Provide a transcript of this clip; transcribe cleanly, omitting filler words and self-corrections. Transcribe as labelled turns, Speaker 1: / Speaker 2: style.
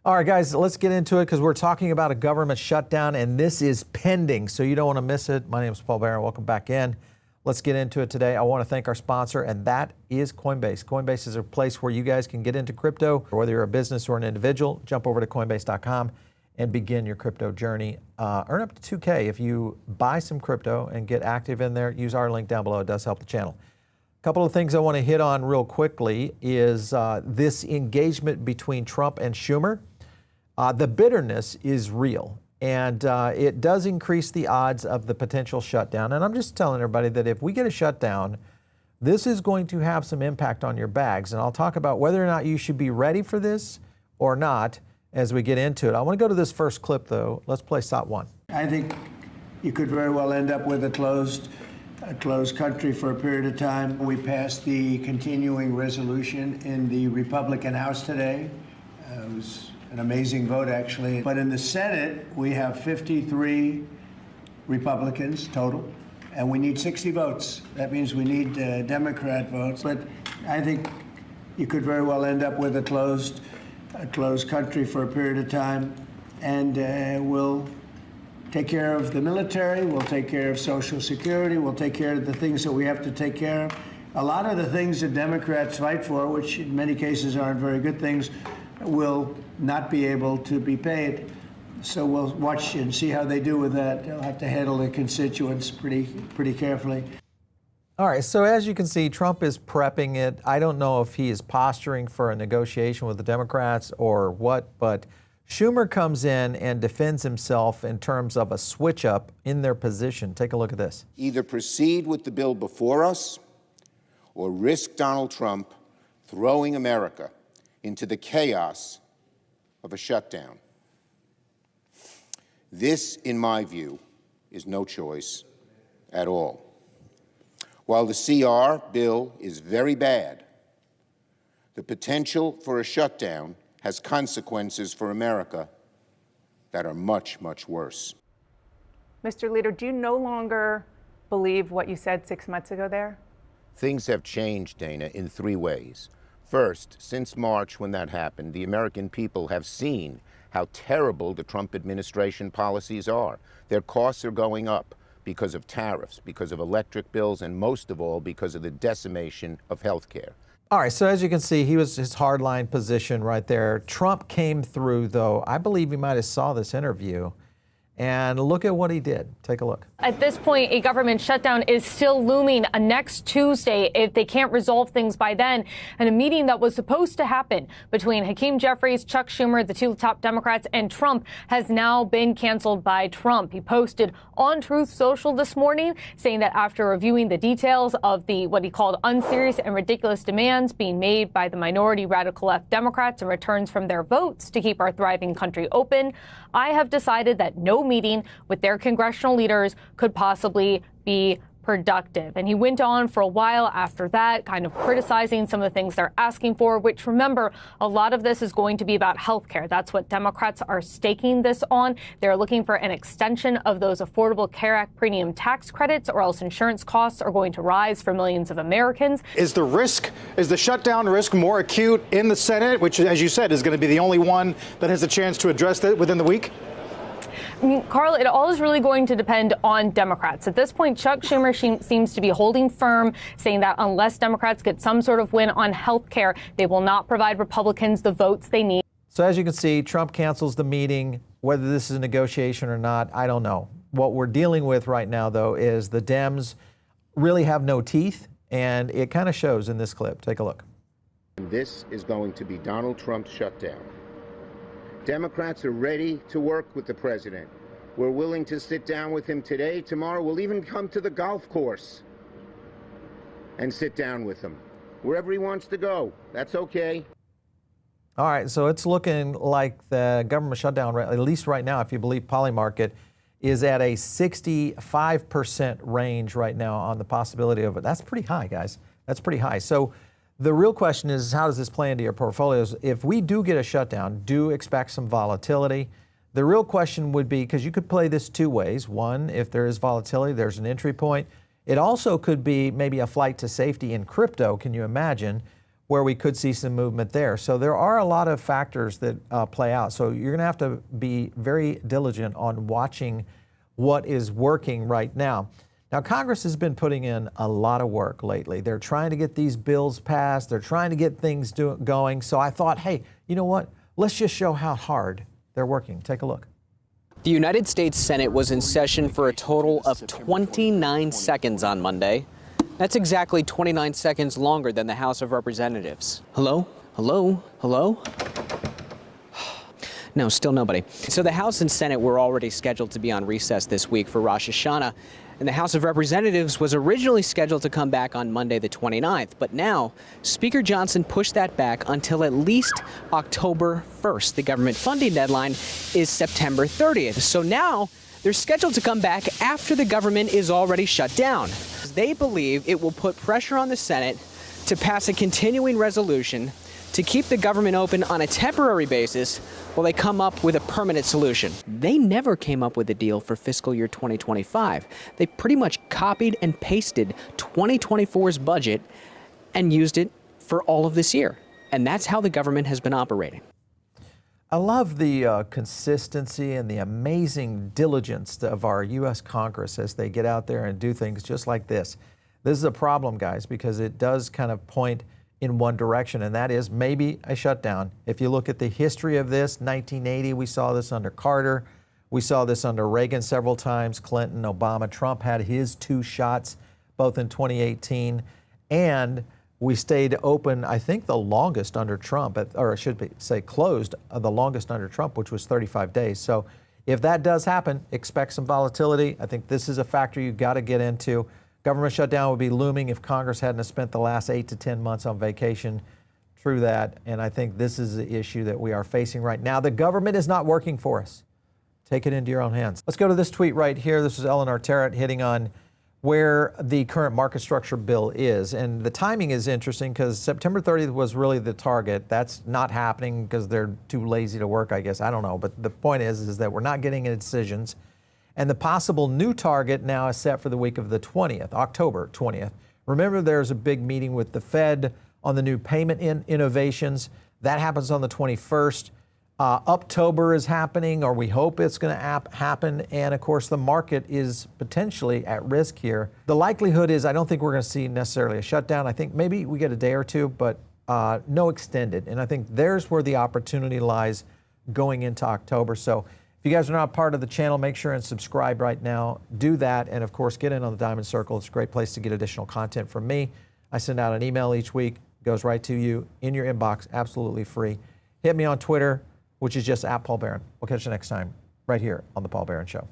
Speaker 1: All right, guys, let's get into it because we're talking about a government shutdown, and this is pending, so you don't want to miss it. My name is Paul Barron. Welcome back in. Let's get into it today. I want to thank our sponsor, and that is Coinbase. Coinbase is a place where you guys can get into crypto, whether you're a business or an individual. Jump over to Coinbase.com and begin your crypto journey. Earn up to $2K if you buy some crypto and get active in there. Use our link down below. It does help the channel. A couple of things I want to hit on real quickly is this engagement between Trump and Schumer. The bitterness is real, and it does increase the odds of the potential shutdown. And I'm just telling everybody that if we get a shutdown, this is going to have some impact on your bags. And I'll talk about whether or not you should be ready for this or not as we get into it. I want to go to this first clip, though. Let's play SOT 1.
Speaker 2: I think you could very well end up with a closed country for a period of time. We passed the continuing resolution in the Republican House today. It was an amazing vote, actually. But in the Senate, we have 53 Republicans total, and we need 60 votes. That means we need Democrat votes. But I think you could very well end up with a closed country for a period of time, and we'll take care of the military, we'll take care of Social Security, we'll take care of the things that we have to take care of. A lot of the things that Democrats fight for, which in many cases aren't very good things, will not be able to be paid. So we'll watch and see how they do with that. They'll have to handle their constituents pretty carefully.
Speaker 1: All right, so as you can see, Trump is prepping it. I don't know if he is posturing for a negotiation with the Democrats or what, but Schumer comes in and defends himself in terms of a switch up in their position. Take a look at this.
Speaker 3: Either proceed with the bill before us or risk Donald Trump throwing America into the chaos of a shutdown. This, in my view, is no choice at all. While the CR bill is very bad, the potential for a shutdown has consequences for America that are much, much worse.
Speaker 4: Mr. Leader, do you no longer believe what you said 6 months ago there?
Speaker 3: Things have changed, Dana, in three ways. First, since March, when that happened, the American people have seen how terrible the Trump administration policies are. Their costs are going up because of tariffs, because of electric bills, and most of all, because of the decimation of health care.
Speaker 1: All right, so as you can see, he was his hardline position right there. Trump came through, though. I believe he might have saw this interview. And look at what he did. Take a look.
Speaker 5: At this point, a government shutdown is still looming next Tuesday if they can't resolve things by then. And a meeting that was supposed to happen between Hakeem Jeffries, Chuck Schumer, the two top Democrats, and Trump has now been canceled by Trump. He posted on Truth Social this morning saying that after reviewing the details of the what he called unserious and ridiculous demands being made by the minority radical left Democrats in returns from their votes to keep our thriving country open, I have decided that no meeting with their congressional leaders could possibly be productive. And he went on for a while after that, kind of criticizing some of the things they're asking for, which, remember, a lot of this is going to be about health care. That's what Democrats are staking this on. They're looking for an extension of those Affordable Care Act premium tax credits, or else insurance costs are going to rise for millions of Americans.
Speaker 6: Is the shutdown risk more acute in the Senate, which, as you said, is going to be the only one that has a chance to address that within the week?
Speaker 5: Carl, it all is really going to depend on Democrats. At this point, Chuck Schumer seems to be holding firm, saying that unless Democrats get some sort of win on health care, they will not provide Republicans the votes they need.
Speaker 1: So as you can see, Trump cancels the meeting. Whether this is a negotiation or not, I don't know. What we're dealing with right now, though, is the Dems really have no teeth, and it kind of shows in this clip. Take a look.
Speaker 3: This is going to be Donald Trump's shutdown. Democrats are ready to work with the president. We're willing to sit down with him today, tomorrow. We'll even come to the golf course and sit down with him. Wherever he wants to go, that's okay.
Speaker 1: All right, so it's looking like the government shutdown, at least right now, if you believe Polymarket, is at a 65% range right now on the possibility of it. That's pretty high, guys. That's pretty high. So the real question is, how does this play into your portfolios? If we do get a shutdown, do expect some volatility. The real question would be, because you could play this two ways. One, if there is volatility, there's an entry point. It also could be maybe a flight to safety in crypto, can you imagine, where we could see some movement there. So there are a lot of factors that play out. So you're going to have to be very diligent on watching what is working right now. Now, Congress has been putting in a lot of work lately. They're trying to get these bills passed. They're trying to get things going. So I thought, hey, you know what? Let's just show how hard they're working. Take a look.
Speaker 7: The United States Senate was in session for a total of 29 seconds on Monday. That's exactly 29 seconds longer than the House of Representatives. Hello? Hello? Hello? No, still nobody. So the House and Senate were already scheduled to be on recess this week for Rosh Hashanah, and the House of Representatives was originally scheduled to come back on Monday the 29th. But now, Speaker Johnson pushed that back until at least October 1st. The government funding deadline is September 30th. So now, they're scheduled to come back after the government is already shut down. They believe it will put pressure on the Senate to pass a continuing resolution to keep the government open on a temporary basis while they come up with a permanent solution. They never came up with a deal for fiscal year 2025. They pretty much copied and pasted 2024's budget and used it for all of this year. And that's how the government has been operating.
Speaker 1: I love the consistency and the amazing diligence of our U.S. Congress as they get out there and do things just like this. This is a problem, guys, because it does kind of point in one direction, and that is maybe a shutdown. If you look at the history of this, 1980, we saw this under Carter. We saw this under Reagan several times, Clinton, Obama. Trump had his 2 shots, both in 2018. And we stayed open, I think, the longest under Trump, or I should say closed the longest under Trump, which was 35 days. So if that does happen, expect some volatility. I think this is a factor you've got to get into. Government shutdown would be looming if Congress hadn't spent the last 8 to 10 months on vacation. True that. And I think this is the issue that we are facing right now. The government is not working for us. Take it into your own hands. Let's go to this tweet right here. This is Eleanor Terrett hitting on where the current market structure bill is. And the timing is interesting because September 30th was really the target. That's not happening because they're too lazy to work, I guess. I don't know. But the point is that we're not getting any decisions. And the possible new target now is set for the week of the 20th, October 20th. Remember, there's a big meeting with the Fed on the new payment innovations. That happens on the 21st. Uptober is happening, or we hope it's going to happen. And of course, the market is potentially at risk here. The likelihood is I don't think we're going to see necessarily a shutdown. I think maybe we get a day or two, but no extended. And I think there's where the opportunity lies going into October. So if you guys are not part of the channel, make sure and subscribe right now. Do that. And of course, get in on the Diamond Circle. It's a great place to get additional content from me. I send out an email each week. It goes right to you in your inbox, absolutely free. Hit me on Twitter, which is just @Paul Barron. We'll catch you next time right here on The Paul Barron Show.